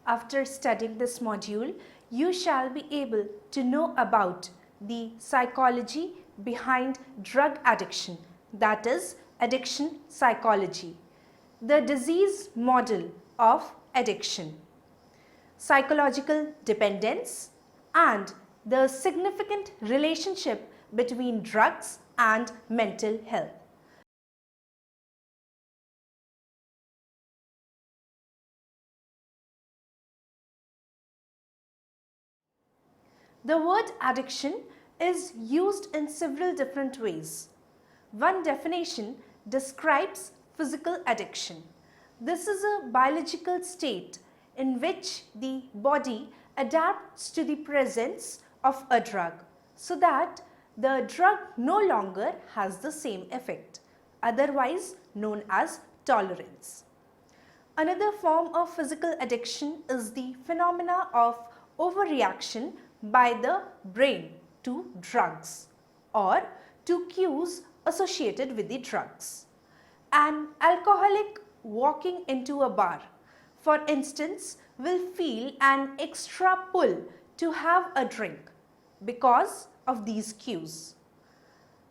After studying this module, you shall be able to know about the psychology behind drug addiction, that is, addiction psychology, the disease model of addiction, psychological dependence, and the significant relationship between drugs and mental health. The word addiction is used in several different ways. One definition describes physical addiction. This is a biological state in which the body adapts to the presence of a drug so that the drug no longer has the same effect, otherwise known as tolerance. Another form of physical addiction is the phenomena of overreaction by the brain to drugs or to cues associated with the drugs. An alcoholic walking into a bar, for instance, will feel an extra pull to have a drink because of these cues.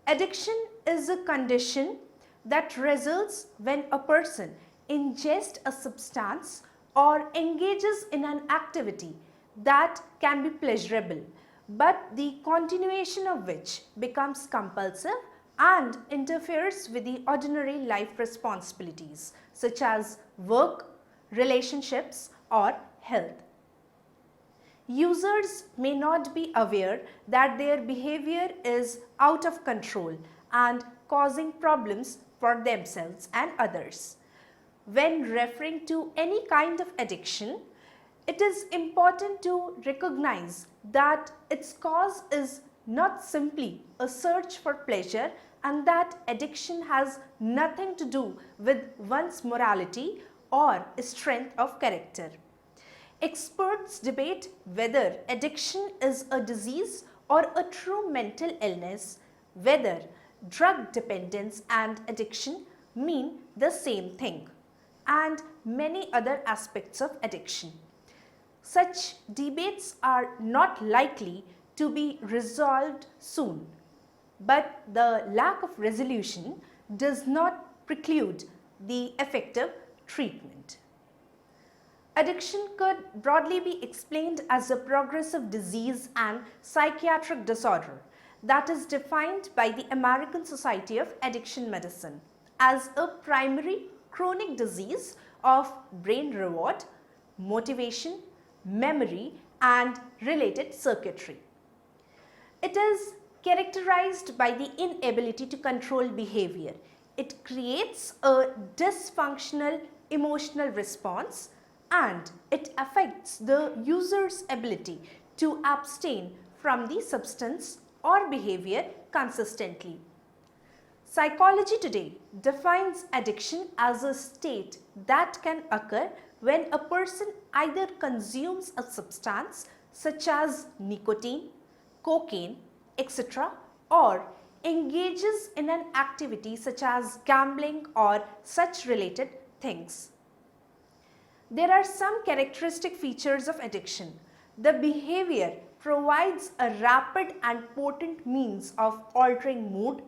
Addiction is a condition that results when a person ingests a substance or engages in an activity that can be pleasurable, but the continuation of which becomes compulsive and interferes with the ordinary life responsibilities such as work, relationships, or health. Users may not be aware that their behavior is out of control and causing problems for themselves and others. When referring to any kind of addiction, it is important to recognize that its cause is not simply a search for pleasure and that addiction has nothing to do with one's morality or strength of character. Experts debate whether addiction is a disease or a true mental illness, whether drug dependence and addiction mean the same thing, and many other aspects of addiction. Such debates are not likely to be resolved soon, but the lack of resolution does not preclude the effective treatment. Addiction could broadly be explained as a progressive disease and psychiatric disorder that is defined by the American Society of Addiction Medicine as a primary chronic disease of brain reward, motivation, memory, and related circuitry. It is characterized by the inability to control behavior. It creates a dysfunctional emotional response and it affects the user's ability to abstain from the substance or behavior consistently. Psychology today defines addiction as a state that can occur when a person either consumes a substance such as nicotine, cocaine, etc., or engages in an activity such as gambling or such related things. There are some characteristic features of addiction. The behavior provides a rapid and potent means of altering mood,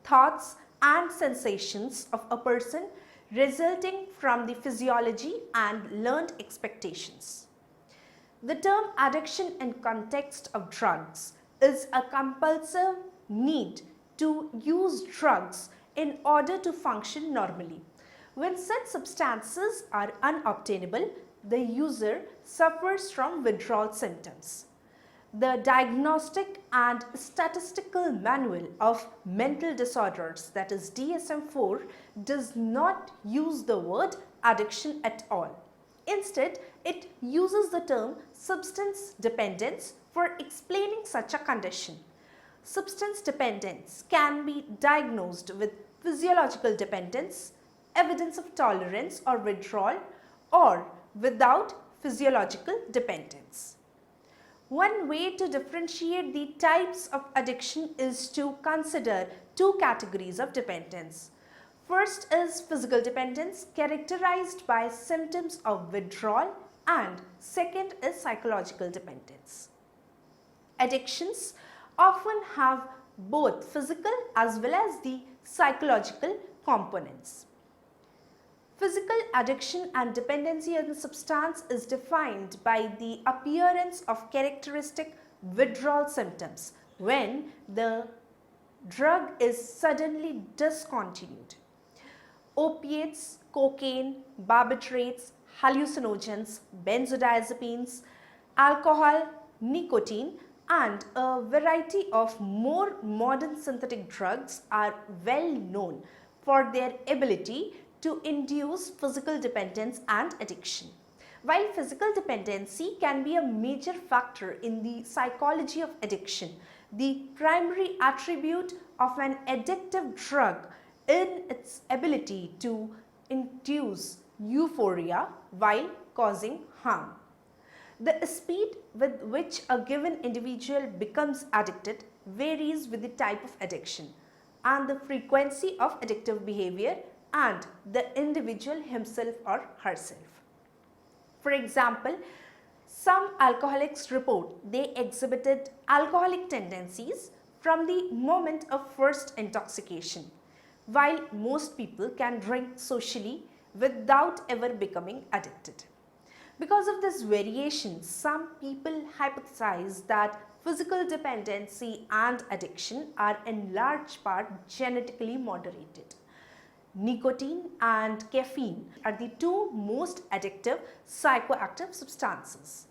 thoughts, and sensations of a person resulting from the physiology and learned expectations. The term addiction in context of drugs is a compulsive need to use drugs in order to function normally. When such substances are unobtainable, the user suffers from withdrawal symptoms. The Diagnostic and Statistical Manual of Mental Disorders, that is DSM-4, does not use the word addiction at all. Instead, it uses the term substance dependence for explaining such a condition. Substance dependence can be diagnosed with physiological dependence, evidence of tolerance or withdrawal, or without physiological dependence. One way to differentiate the types of addiction is to consider two categories of dependence. First is physical dependence, characterized by symptoms of withdrawal and second is psychological dependence. Addictions often have both physical as well as the psychological components. Physical addiction and dependency on the substance is defined by the appearance of characteristic withdrawal symptoms when the drug is suddenly discontinued. Opiates, cocaine, barbiturates, hallucinogens, benzodiazepines, alcohol, nicotine, and a variety of more modern synthetic drugs are well known for their ability to induce physical dependence and addiction. While physical dependency can be a major factor in the psychology of addiction, the primary attribute of an addictive drug in its ability to induce euphoria while causing harm. The speed with which a given individual becomes addicted varies with the type of addiction and the frequency of addictive behavior and the individual himself or herself. For example, some alcoholics report they exhibited alcoholic tendencies from the moment of first intoxication, while most people can drink socially without ever becoming addicted. Because of this variation, some people hypothesize that physical dependency and addiction are in large part genetically moderated. Nicotine and caffeine are the two most addictive psychoactive substances.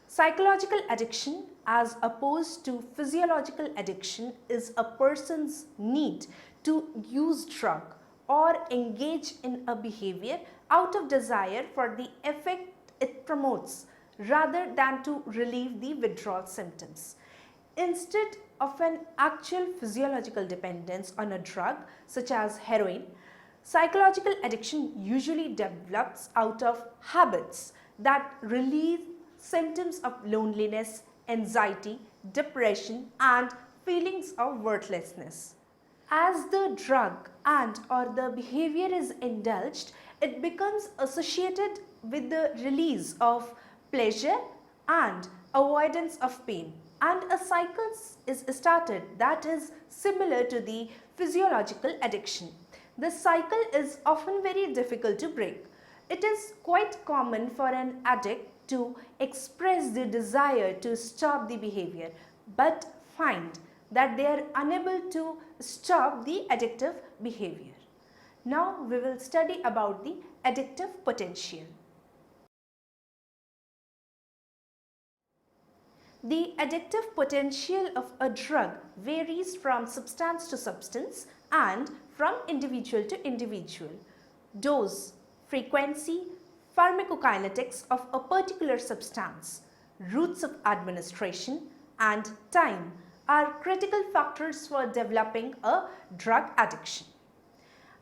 Psychological addiction as opposed to physiological addiction is a person's need to use drug or engage in a behavior out of desire for the effect it promotes rather than to relieve the withdrawal symptoms. Instead of an actual physiological dependence on a drug such as heroin, psychological addiction usually develops out of habits that relieve symptoms of loneliness, anxiety, depression, and feelings of worthlessness. As the drug and or the behavior is indulged, it becomes associated with the release of pleasure and avoidance of pain, and a cycle is started that is similar to the physiological addiction. This cycle is often very difficult to break. It is quite common for an addict to express the desire to stop the behavior but find that they are unable to stop the addictive behavior. Now we will study about the addictive potential. The addictive potential of a drug varies from substance to substance and from individual to individual. Dose, frequency, pharmacokinetics of a particular substance, routes of administration, and time are critical factors for developing a drug addiction.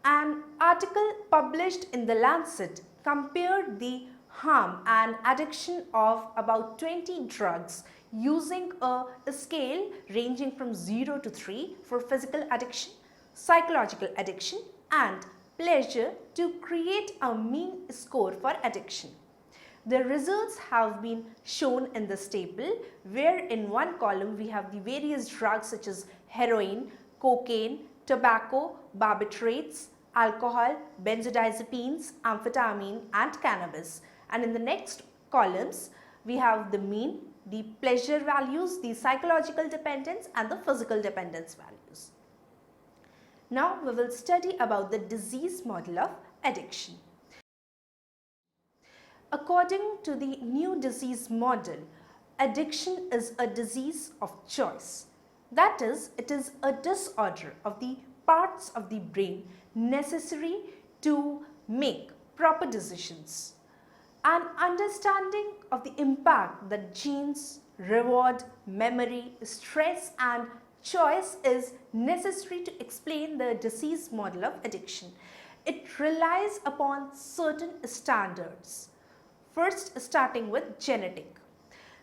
An article published in The Lancet compared the harm and addiction of about 20 drugs using a scale ranging from 0 to 3 for physical addiction, psychological addiction, and pleasure to create a mean score for addiction. The results have been shown in this table, where in one column we have the various drugs such as heroin, cocaine, tobacco, barbiturates, alcohol, benzodiazepines, amphetamine, and cannabis. And in the next columns we have the mean, the pleasure values, the psychological dependence, and the physical dependence values. Now we will study about the disease model of addiction. According to the new disease model, addiction is a disease of choice. That is, it is a disorder of the parts of the brain necessary to make proper decisions. An understanding of the impact that genes, reward, memory, stress, and choice is necessary to explain the disease model of addiction. It relies upon certain standards. First, starting with genetic.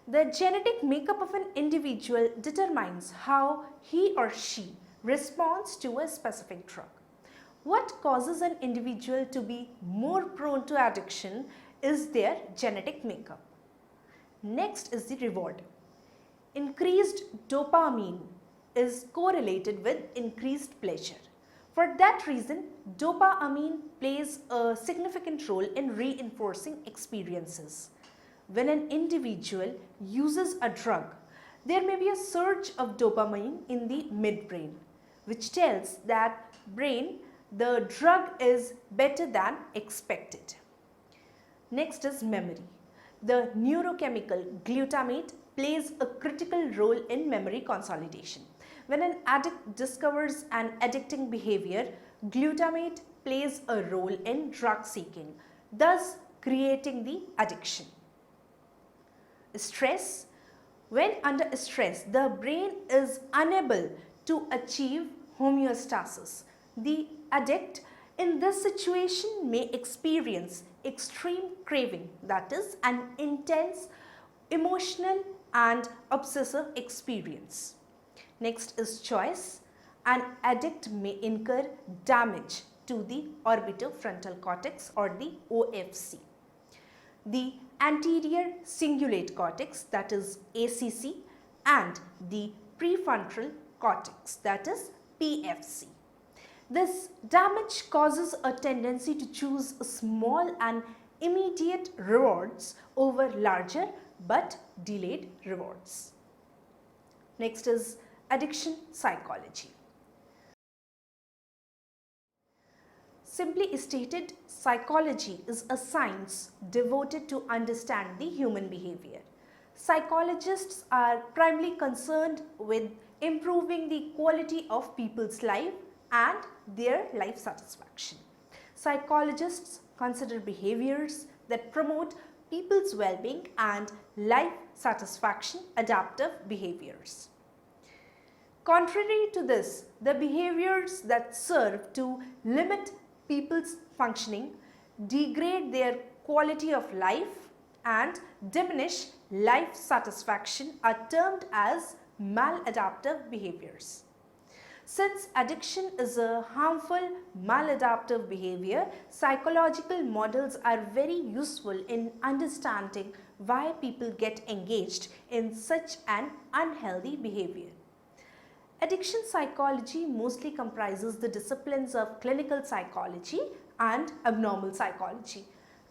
The genetic makeup of an individual determines how he or she responds to a specific drug. What causes an individual to be more prone to addiction is their genetic makeup. Next is the reward. Increased dopamine is correlated with increased pleasure. For that reason, dopamine plays a significant role in reinforcing experiences. When an individual uses a drug, there may be a surge of dopamine in the midbrain, which tells that brain the drug is better than expected. Next is memory. The neurochemical glutamate plays a critical role in memory consolidation. When an addict discovers an addicting behavior, glutamate plays a role in drug seeking, thus creating the addiction. Stress. When under stress, the brain is unable to achieve homeostasis. The addict in this situation may experience extreme craving, that is an intense emotional and obsessive experience. Next is choice. An addict may incur damage to the orbitofrontal cortex or the OFC. The anterior cingulate cortex, that is ACC, and the prefrontal cortex, that is PFC. This damage causes a tendency to choose small and immediate rewards over larger but delayed rewards. Next is addiction psychology. Simply stated, psychology is a science devoted to understand the human behavior. Psychologists are primarily concerned with improving the quality of people's life and their life satisfaction. Psychologists consider behaviors that promote people's well-being and life satisfaction adaptive behaviors. Contrary to this, the behaviors that serve to limit people's functioning, degrade their quality of life and diminish life satisfaction are termed as maladaptive behaviors. Since addiction is a harmful maladaptive behavior, psychological models are very useful in understanding why people get engaged in such an unhealthy behavior. Addiction psychology mostly comprises the disciplines of clinical psychology and abnormal psychology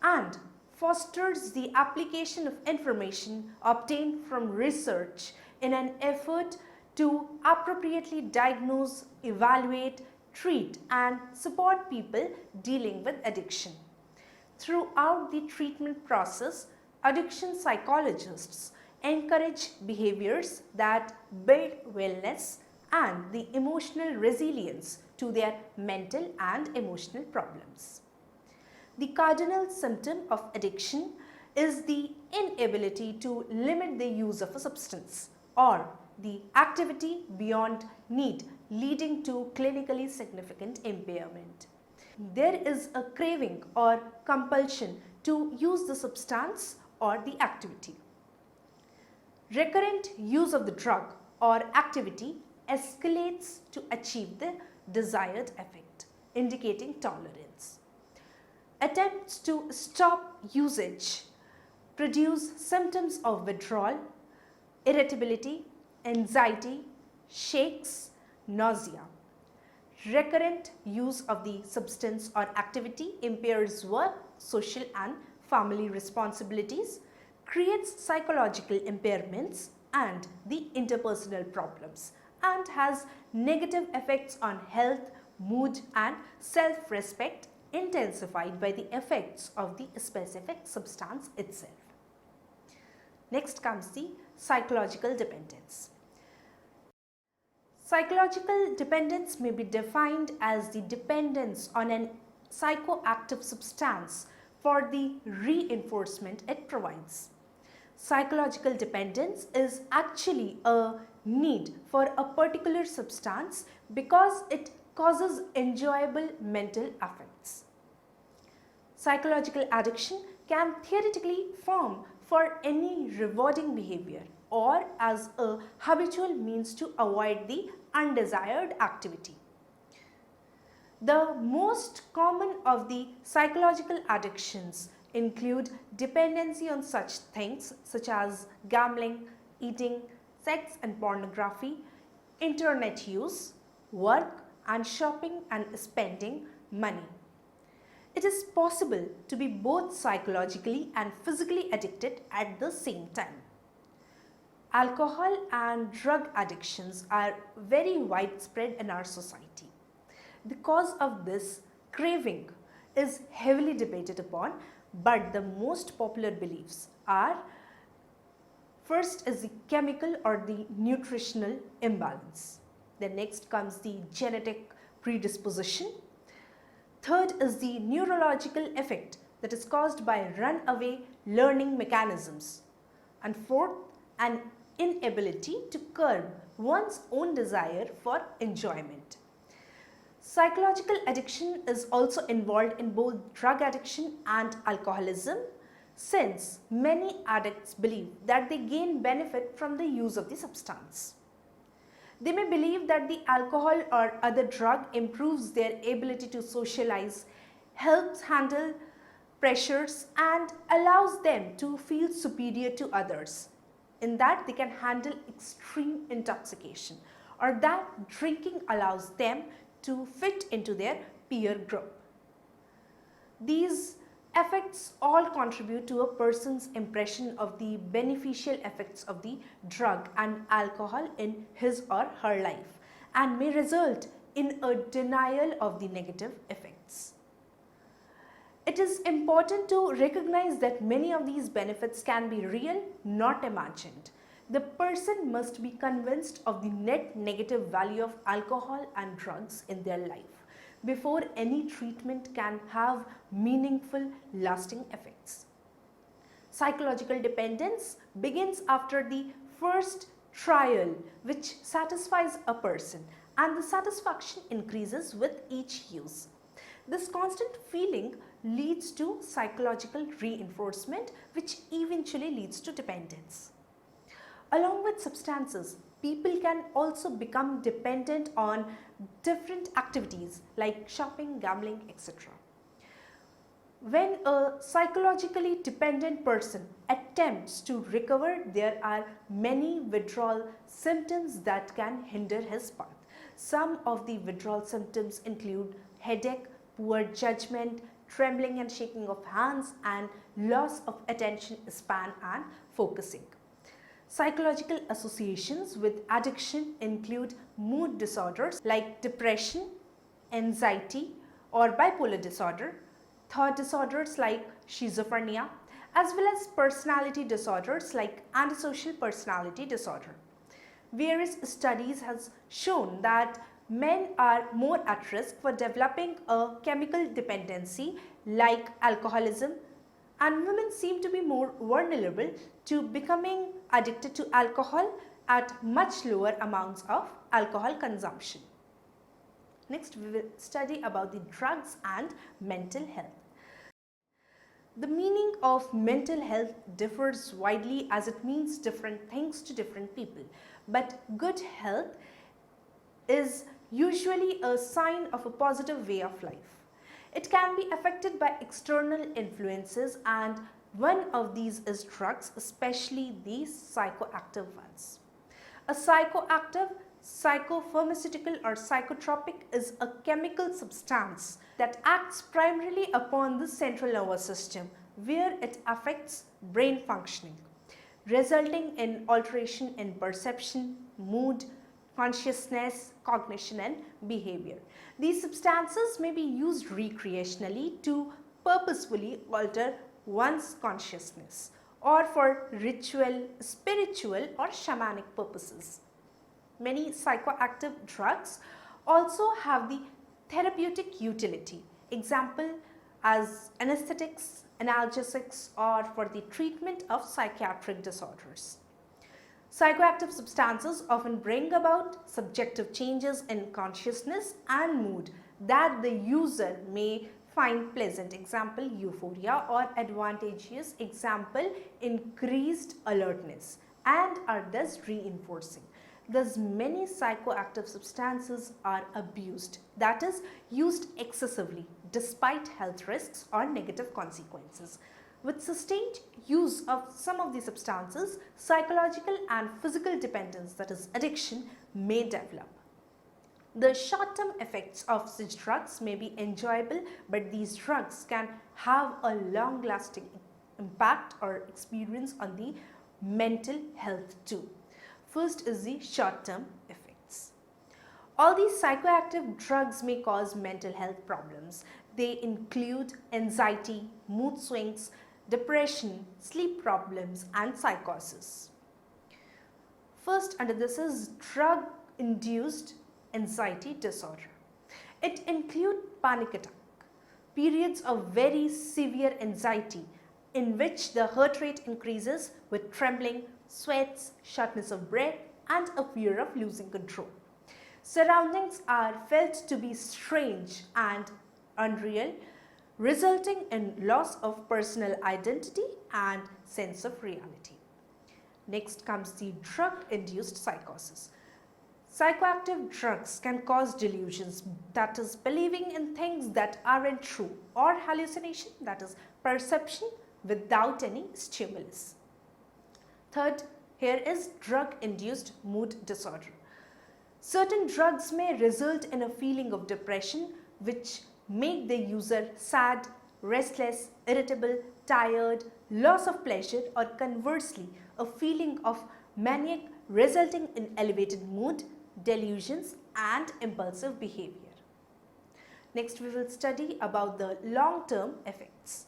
and fosters the application of information obtained from research in an effort to appropriately diagnose, evaluate, treat and support people dealing with addiction. Throughout the treatment process, addiction psychologists encourage behaviors that build wellness and the emotional resilience to their mental and emotional problems. The cardinal symptom of addiction is the inability to limit the use of a substance or the activity beyond need, leading to clinically significant impairment. There is a craving or compulsion to use the substance or the activity. Recurrent use of the drug or activity escalates to achieve the desired effect, indicating tolerance. Attempts to stop usage produce symptoms of withdrawal, irritability, anxiety, shakes, nausea. Recurrent use of the substance or activity impairs work, social and family responsibilities, creates psychological impairments and the interpersonal problems, and has negative effects on health, mood and self-respect intensified by the effects of the specific substance itself. Next comes the psychological dependence. Psychological dependence may be defined as the dependence on an psychoactive substance for the reinforcement it provides. Psychological dependence is actually a need for a particular substance because it causes enjoyable mental effects. Psychological addiction can theoretically form for any rewarding behavior or as a habitual means to avoid the undesired activity. The most common of the psychological addictions include dependency on such things such as gambling, eating, sex and pornography, internet use, work and shopping and spending money. It is possible to be both psychologically and physically addicted at the same time. Alcohol and drug addictions are very widespread in our society. The cause of this craving is heavily debated upon, but the most popular beliefs are: first is the chemical or the nutritional imbalance. Then next comes the genetic predisposition. Third is the neurological effect that is caused by runaway learning mechanisms. And fourth, an inability to curb one's own desire for enjoyment. Psychological addiction is also involved in both drug addiction and alcoholism, since many addicts believe that they gain benefit from the use of the substance. They may believe that the alcohol or other drug improves their ability to socialize, helps handle pressures and allows them to feel superior to others, in that they can handle extreme intoxication, or that drinking allows them to fit into their peer group. These effects all contribute to a person's impression of the beneficial effects of the drug and alcohol in his or her life, and may result in a denial of the negative effects. It is important to recognize that many of these benefits can be real, not imagined. The person must be convinced of the net negative value of alcohol and drugs in their life before any treatment can have meaningful, lasting effects. Psychological dependence begins after the first trial, which satisfies a person, and the satisfaction increases with each use. This constant feeling leads to psychological reinforcement, which eventually leads to dependence. Along with substances, people can also become dependent on different activities like shopping, gambling, etc. When a psychologically dependent person attempts to recover, there are many withdrawal symptoms that can hinder his path. Some of the withdrawal symptoms include headache, poor judgment, trembling and shaking of hands, and loss of attention span and focusing. Psychological associations with addiction include mood disorders like depression, anxiety or bipolar disorder, thought disorders like schizophrenia, as well as personality disorders like antisocial personality disorder. Various studies have shown that men are more at risk for developing a chemical dependency like alcoholism, and women seem to be more vulnerable to becoming addicted to alcohol at much lower amounts of alcohol consumption. Next, we will study about the drugs and mental health. The meaning of mental health differs widely as it means different things to different people, but good health is usually a sign of a positive way of life. It can be affected by external influences, and one of these is drugs, especially the psychoactive ones. A psychoactive, psychopharmaceutical or psychotropic is a chemical substance that acts primarily upon the central nervous system, where it affects brain functioning, resulting in alteration in perception, mood, consciousness, cognition and behavior. These substances may be used recreationally to purposefully alter one's consciousness or for ritual, spiritual or shamanic purposes. Many psychoactive drugs also have the therapeutic utility, example as anesthetics, analgesics, or for the treatment of psychiatric disorders. Psychoactive substances often bring about subjective changes in consciousness and mood that the user may find pleasant, example euphoria, or advantageous, example increased alertness, and are thus reinforcing. Thus many psychoactive substances are abused, that is, used excessively despite health risks or negative consequences. With sustained use of some of these substances, psychological and physical dependence, that is addiction, may develop. The short-term effects of such drugs may be enjoyable, but these drugs can have a long-lasting impact or experience on the mental health too. First is the short-term effects. All these psychoactive drugs may cause mental health problems. They include anxiety, mood swings, depression, sleep problems, and psychosis. First under this is drug-induced anxiety disorder. It includes panic attack, periods of very severe anxiety in which the heart rate increases with trembling, sweats, shortness of breath, and a fear of losing control. Surroundings are felt to be strange and unreal, resulting in loss of personal identity and sense of reality. Next comes the drug-induced psychosis. Psychoactive drugs can cause delusions, that is believing in things that aren't true, or hallucination, that is perception without any stimulus. Third, here is drug-induced mood disorder. Certain drugs may result in a feeling of depression which make the user sad, restless, irritable, tired, loss of pleasure, or conversely a feeling of maniac resulting in elevated mood, delusions, and impulsive behavior. Next we will study about the long-term effects.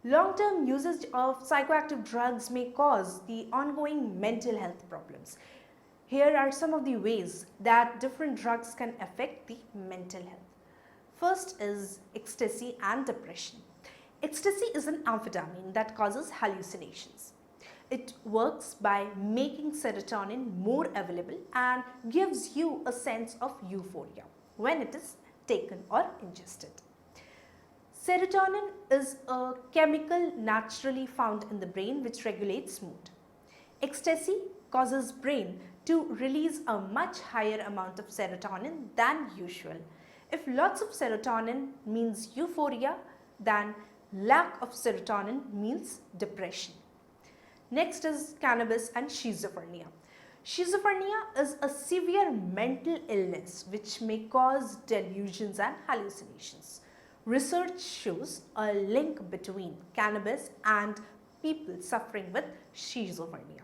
Long-term usage of psychoactive drugs may cause the ongoing mental health problems. Here are some of the ways that different drugs can affect the mental health. First is ecstasy and depression. Ecstasy is an amphetamine that causes hallucinations. It works by making serotonin more available and gives you a sense of euphoria when it is taken or ingested. Serotonin is a chemical naturally found in the brain which regulates mood. Ecstasy causes brain to release a much higher amount of serotonin than usual. If lots of serotonin means euphoria, then lack of serotonin means depression. Next is cannabis and schizophrenia. Schizophrenia is a severe mental illness which may cause delusions and hallucinations. Research shows a link between cannabis and people suffering with schizophrenia.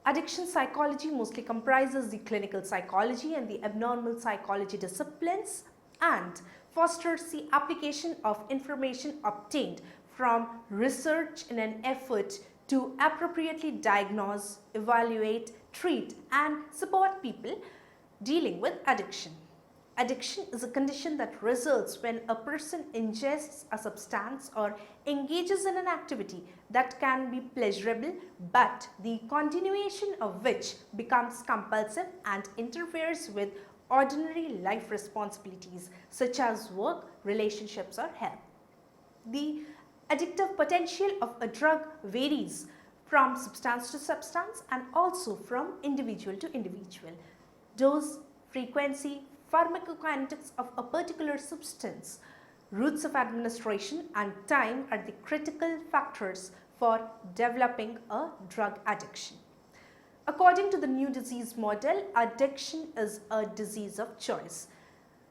Addiction psychology mostly comprises the clinical psychology and the abnormal psychology disciplines and fosters the application of information obtained from research in an effort to appropriately diagnose, evaluate, treat, and support people dealing with addiction. Addiction is a condition that results when a person ingests a substance or engages in an activity that can be pleasurable, but the continuation of which becomes compulsive and interferes with ordinary life responsibilities such as work, relationships, or health. The addictive potential of a drug varies from substance to substance and also from individual to individual. Dose, frequency, pharmacokinetics of a particular substance, routes of administration, and time are the critical factors for developing a drug addiction. According to the new disease model, addiction is a disease of choice.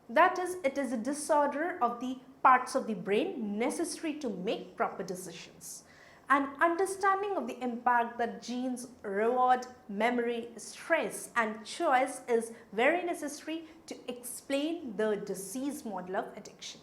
That is, it is a disorder of the parts of the brain necessary to make proper decisions. An understanding of the impact that genes, reward, memory, stress, and choice is very necessary to explain the disease model of addiction.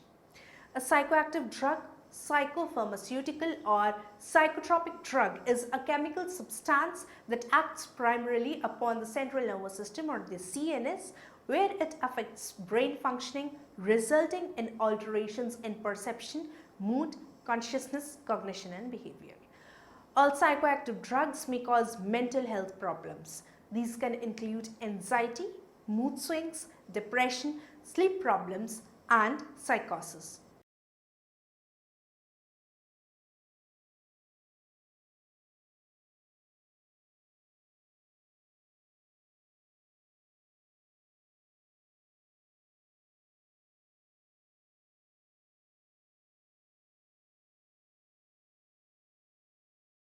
A psychoactive drug, psychopharmaceutical, or psychotropic drug is a chemical substance that acts primarily upon the central nervous system or the CNS, where it affects brain functioning, resulting in alterations in perception, mood, consciousness, cognition, and behavior. All psychoactive drugs may cause mental health problems. These can include anxiety, mood swings, depression, sleep problems, and psychosis.